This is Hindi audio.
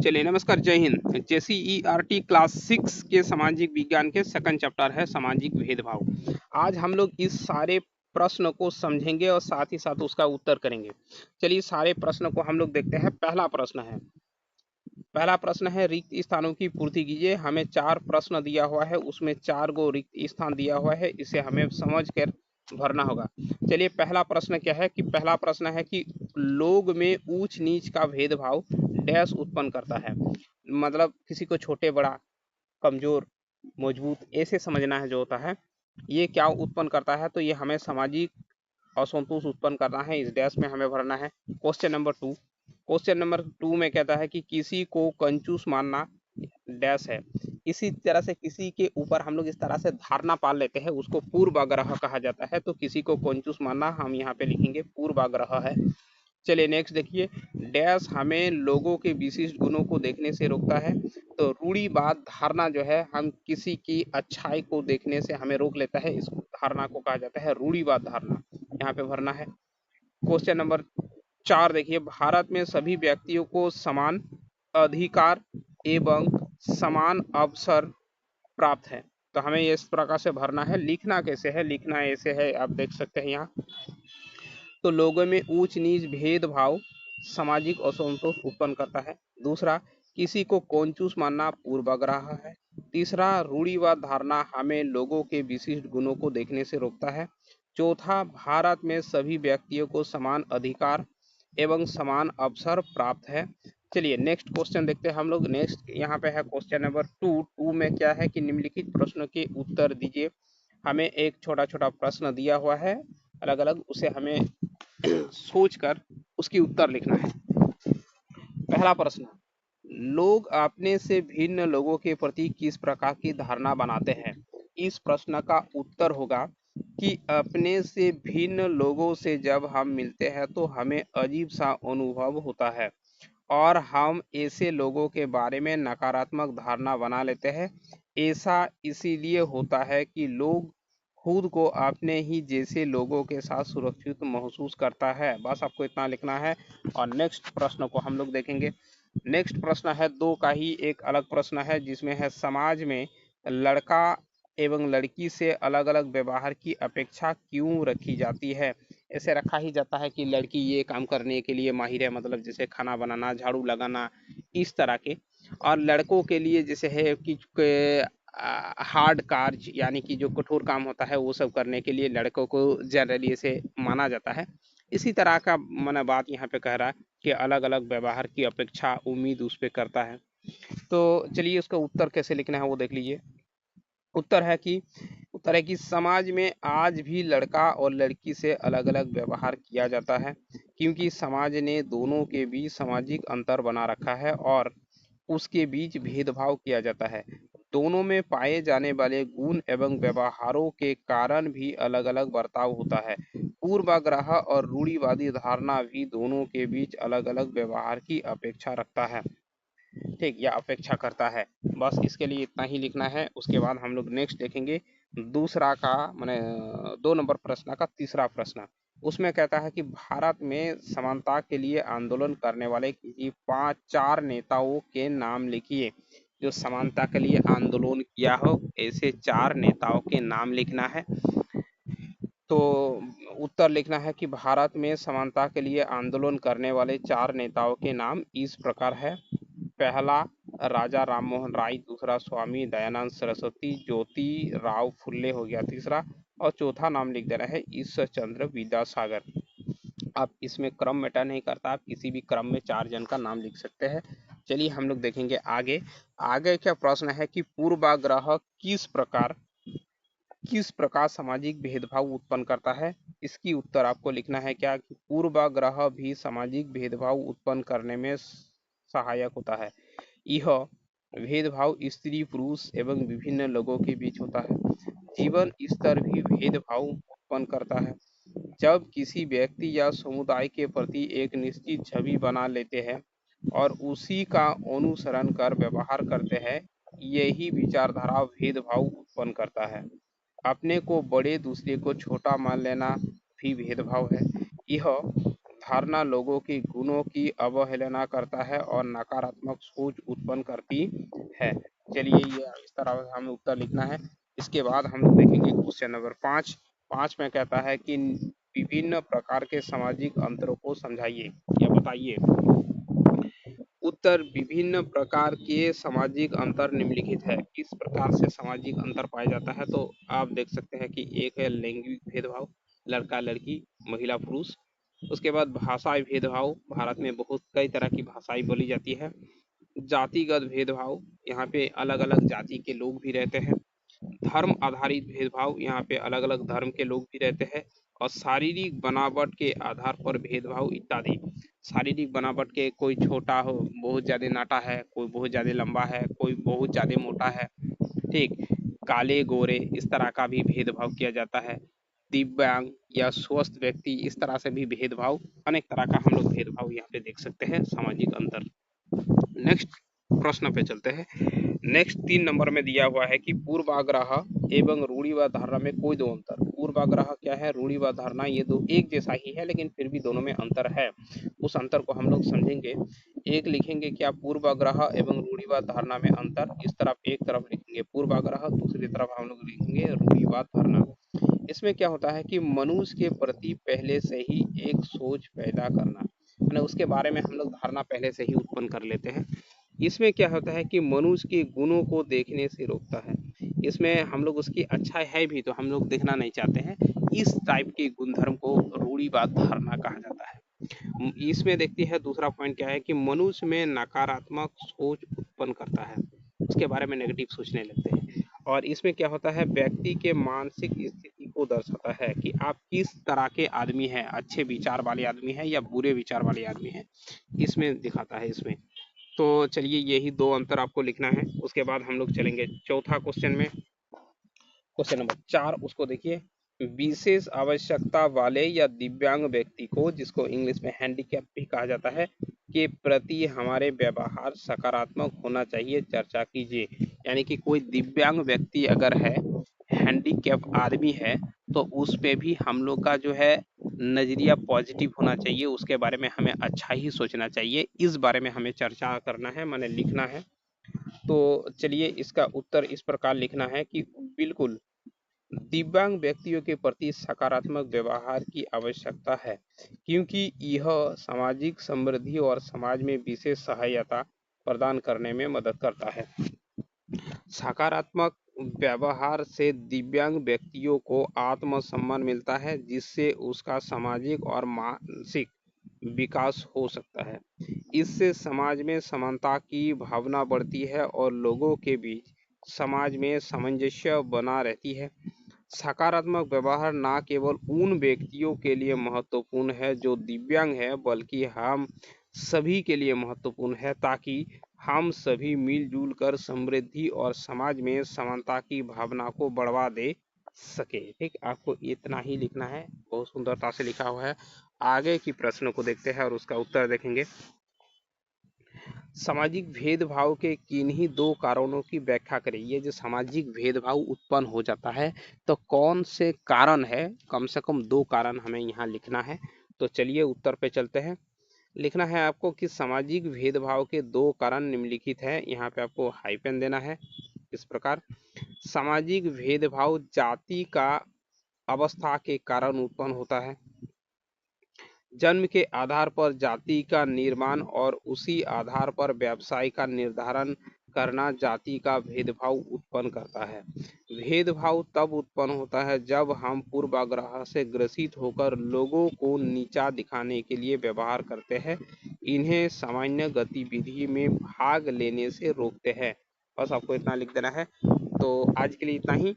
चलिए नमस्कार, जय हिंद। JCERT क्लास 6 के सामाजिक विज्ञान के सेकंड चैप्टर है सामाजिक भेदभाव। आज हम लोग इस सारे प्रश्न को समझेंगे और साथ ही साथ उसका उत्तर करेंगे। चलिए सारे प्रश्न को हम लोग देखते हैं। पहला प्रश्न है रिक्त स्थानों की पूर्ति कीजिए। हमें 4 प्रश्न दिया हुआ है, उसमें 4 गो रिक्त स्थान दिया हुआ है, इसे हमें समझ कर भरना होगा। चलिए पहला प्रश्न क्या है कि लोग में ऊंच नीच का भेदभाव डैश उत्पन्न करता है। मतलब किसी को छोटे बड़ा, कमजोर, मजबूत ऐसे समझना है जो होता है। ये क्या उत्पन्न करता है, तो ये हमें सामाजिक असंतोष उत्पन्न करना है। इस डैश में हमें भरना है। क्वेश्चन नंबर टू में कहता है कि किसी को कंजूस मानना डैश है। इसी तरह से किसी के ऊपर हम लोग इस तरह से धारणा पाल लेते हैं, उसको पूर्वाग्रह कहा जाता है। तो किसी को कंजूस मानना हम यहाँ पे लिखेंगे पूर्वाग्रह है। चलिए नेक्स्ट देखिए, डैश हमें लोगों के विशिष्ट गुणों को देखने से रोकता है। तो रूढ़िवाद धारणा जो है, हम किसी की अच्छाई को देखने से हमें रोक लेता है, इस धारणा को कहा जाता है रूढ़िवाद धारणा। यहाँ पे भरना है। क्वेश्चन नंबर 4 देखिए, भारत में सभी व्यक्तियों को समान अधिकार एवं समान अवसर प्राप्त है। तो हमें इस प्रकार से भरना है। लिखना कैसे है, लिखना ऐसे है, आप देख सकते हैं यहाँ। तो लोगों में ऊंच नीच भेदभाव सामाजिक असंतोष उत्पन्न करता है। दूसरा, किसी को कंजूस मानना पूर्वाग्रह है। तीसरा, रूढ़िवाद धारणा हमें लोगों के विशिष्ट गुणों को देखने से रोकता है। चौथा, भारत में सभी व्यक्तियों को समान अधिकार एवं समान अवसर प्राप्त है। चलिए नेक्स्ट क्वेश्चन देखते हैं हम लोग। नेक्स्ट यहाँ पे है क्वेश्चन नंबर टू में क्या है कि निम्नलिखित प्रश्नों के उत्तर दीजिए। हमें एक छोटा छोटा प्रश्न दिया हुआ है अलग अलग, उसे हमें सोचकर उसकी उत्तर लिखना है। पहला प्रश्न, लोग अपने से भिन्न लोगों के प्रति किस प्रकार की धारणा बनाते हैं। इस प्रश्न का उत्तर होगा कि अपने से भिन्न लोगों से जब हम मिलते हैं तो हमें अजीब सा अनुभव होता है और हम ऐसे लोगों के बारे में नकारात्मक धारणा बना लेते हैं। ऐसा इसीलिए होता है कि लोग खुद को अपने ही जैसे लोगों के साथ सुरक्षित महसूस करता है। बस आपको इतना लिखना है। और नेक्स्ट प्रश्न को हम लोग देखेंगे। नेक्स्ट प्रश्न है 2 का ही एक अलग प्रश्न है, जिसमें है समाज में लड़का एवं लड़की से अलग अलग व्यवहार की अपेक्षा क्यों रखी जाती है। ऐसे रखा ही जाता है कि लड़की ये काम करने के लिए माहिर है, मतलब जैसे खाना बनाना, झाड़ू लगाना, इस तरह के। और लड़कों के लिए जैसे है कि हार्ड कार्य, यानी कि जो कठोर काम होता है वो सब करने के लिए लड़कों को जनरली ऐसे माना जाता है। इसी तरह का मैंने बात यहाँ पे कह रहा है कि अलग अलग व्यवहार की अपेक्षा उम्मीद उस पर करता है। तो चलिए उसका उत्तर कैसे लिखना है वो देख लीजिए। उत्तर है कि समाज में आज भी लड़का और लड़की से अलग अलग व्यवहार किया जाता है, क्योंकि समाज ने दोनों के बीच सामाजिक अंतर बना रखा है और उसके बीच भेदभाव किया जाता है। दोनों में पाए जाने वाले गुण एवं व्यवहारों के कारण भी अलग अलग बर्ताव होता है। पूर्वाग्रह और रूढ़िवादी धारणा भी दोनों के बीच अलग अलग व्यवहार की अपेक्षा रखता है, ठीक, या अपेक्षा करता है। बस इसके लिए इतना ही लिखना है। उसके बाद हम लोग नेक्स्ट देखेंगे दूसरा का मैंने 2 नंबर प्रश्न का तीसरा प्रश्न। उसमें कहता है कि भारत में समानता के लिए आंदोलन करने वाले किसी 4 नेताओं के नाम लिखिए। जो समानता के लिए आंदोलन किया हो, ऐसे 4 नेताओं के नाम लिखना है। तो उत्तर लिखना है कि भारत में समानता के लिए आंदोलन करने वाले 4 नेताओं के नाम इस प्रकार है। पहला राजा राममोहन राय, दूसरा स्वामी दयानंद सरस्वती, ज्योति राव फुल्ले हो गया तीसरा, और चौथा नाम लिख देना है ईश्वर चंद्र विद्यासागर। आप इसमें क्रम मैटर नहीं करता, आप किसी भी क्रम में 4 जन का नाम लिख सकते हैं। चलिए हम लोग देखेंगे आगे। आगे क्या प्रश्न है कि पूर्वाग्रह किस प्रकार सामाजिक भेदभाव उत्पन्न करता है। इसकी उत्तर आपको लिखना है क्या कि पूर्वाग्रह भी सामाजिक भेदभाव उत्पन्न करने में सहायक होता है। यह भेदभाव स्त्री पुरुष एवं विभिन्न लोगों के बीच होता है। जीवन स्तर भी भेदभाव उत्पन्न करता है। जब किसी व्यक्ति या समुदाय के प्रति एक निश्चित छवि बना लेते हैं और उसी का अनुसरण कर व्यवहार करते हैं, यही विचारधारा भेदभाव उत्पन्न करता है। अपने को बड़े दूसरे को छोटा मान लेना भी भेदभाव है। यह धारणा लोगों की गुणों की अवहेलना करता है और नकारात्मक सोच उत्पन्न करती है। चलिए ये इस तरह से हमें उत्तर लिखना है। इसके बाद हम लोग देखेंगे क्वेश्चन नंबर 5। 5 में कहता है कि विभिन्न प्रकार के सामाजिक अंतरों को समझाइए या बताइए। उत्तर विभिन्न प्रकार के सामाजिक अंतर निम्नलिखित है। किस प्रकार से सामाजिक अंतर पाया जाता है? तो आप देख सकते हैं कि एक है लैंगिक भेदभाव, लड़का लड़की, महिला पुरुष। उसके बाद भाषाई भेदभाव, भारत में बहुत कई तरह की भाषाएं बोली जाती है। जातिगत भेदभाव, यहाँ पे अलग अलग जाति के लोग भी रहते हैं। धर्म आधारित भेदभाव, यहाँ पे अलग अलग धर्म के लोग भी रहते हैं। और शारीरिक बनावट के आधार पर भेदभाव इत्यादि। शारीरिक बनावट के, कोई छोटा हो, बहुत ज्यादा नाटा है, कोई बहुत ज्यादा लंबा है, कोई बहुत ज्यादा मोटा है, ठीक, काले गोरे, इस तरह का भी भेदभाव किया जाता है। दिव्यांग या स्वस्थ व्यक्ति, इस तरह से भी भेदभाव, अनेक तरह का हम लोग भेदभाव यहाँ पे देख सकते हैं, सामाजिक अंतर। नेक्स्ट प्रश्न पे चलते हैं। नेक्स्ट 3 नंबर में दिया हुआ है कि पूर्वाग्रह एवं रूढ़िवाद धारणा में कोई दो अंतर। पूर्वाग्रह क्या है, रूढ़िवाद धारणा, ये दो एक जैसा ही है लेकिन फिर भी दोनों में अंतर है। उस अंतर को हम लोग समझेंगे। एक लिखेंगे क्या, पूर्वाग्रह एवं रूढ़िवाद धारणा में अंतर। इस तरफ एक तरफ लिखेंगे पूर्वाग्रह, दूसरी तरफ हम लोग लिखेंगे रूढ़िवाद धारणा। इसमें क्या होता है कि मनुष्य के प्रति पहले से ही एक सोच पैदा करना, यानी उसके बारे में हम लोग धारणा पहले से ही उत्पन्न कर लेते हैं। इसमें क्या होता है कि मनुष्य के गुणों को देखने से रोकता है। इसमें हम लोग उसकी अच्छाई है भी तो हम लोग देखना नहीं चाहते हैं। इस टाइप के गुणधर्म को रूढ़िवाद धारणा कहा जाता है। इसमें देखती है दूसरा पॉइंट क्या है कि मनुष्य में नकारात्मक सोच उत्पन्न करता है, उसके बारे में नेगेटिव सोचने लगते हैं। और इसमें क्या होता है, व्यक्ति के मानसिक स्थिति को दर्शाता है कि आप किस तरह के आदमी हैं, अच्छे विचार वाले आदमी हैं या बुरे विचार वाले आदमी हैं, इसमें दिखाता है इसमें। तो चलिए यही दो अंतर आपको लिखना है। उसके बाद हम लोग चलेंगे चौथा क्वेश्चन में। क्वेश्चन नंबर 4, उसको देखिए। विशेष आवश्यकता वाले या दिव्यांग व्यक्ति को, जिसको इंग्लिश में हैंडीकैप भी कहा जाता है, के प्रति हमारे व्यवहार सकारात्मक होना चाहिए, चर्चा कीजिए। यानी कि कोई दिव्यांग व्यक्ति अगर है, हैंडीकैप आदमी है, तो उस पे भी हम लोग का जो है नजरिया पॉजिटिव होना चाहिए, उसके बारे में हमें अच्छा ही सोचना चाहिए। इस बारे में हमें चर्चा करना है, माने लिखना है। तो चलिए इसका उत्तर इस प्रकार लिखना है कि बिल्कुल दिव्यांग व्यक्तियों के प्रति सकारात्मक व्यवहार की आवश्यकता है, क्योंकि यह सामाजिक समृद्धि और समाज में विशेष सहायता प्रदान करने में मदद करता है। सकारात्मक व्यवहार से दिव्यांग व्यक्तियों को आत्मसम्मान मिलता है, जिससे उसका सामाजिक और मानसिक विकास हो सकता है। इससे समाज में समानता की भावना बढ़ती है और लोगों के बीच समाज में सामंजस्य बना रहती है। सकारात्मक व्यवहार न केवल उन व्यक्तियों के लिए महत्वपूर्ण है जो दिव्यांग है, बल्कि हम सभी के लिए महत्वपूर्ण है, ताकि हम सभी मिलजुल कर समृद्धि और समाज में समानता की भावना को बढ़ावा दे सके। ठीक, आपको इतना ही लिखना है, बहुत सुंदरता से लिखा हुआ है। आगे की प्रश्नों को देखते हैं और उसका उत्तर देखेंगे। सामाजिक भेदभाव के किन्हीं दो कारणों की व्याख्या करें। ये जो सामाजिक भेदभाव उत्पन्न हो जाता है तो कौन से कारण है, कम से कम 2 कारण हमें यहाँ लिखना है। तो चलिए उत्तर पे चलते हैं। लिखना है आपको कि सामाजिक भेदभाव के 2 कारण निम्नलिखित हैं। यहाँ पे आपको हाइफन देना है इस प्रकार। सामाजिक भेदभाव जाति का अवस्था के कारण उत्पन्न होता है। जन्म के आधार पर जाति का निर्माण और उसी आधार पर व्यवसाय का निर्धारण करना जाति का भेदभाव उत्पन्न करता है। भेदभाव तब उत्पन्न होता है जब हम पूर्वाग्रह से ग्रसित होकर लोगों को नीचा दिखाने के लिए व्यवहार करते हैं, इन्हें सामान्य गतिविधि में भाग लेने से रोकते हैं। बस आपको इतना लिख देना है। तो आज के लिए इतना ही।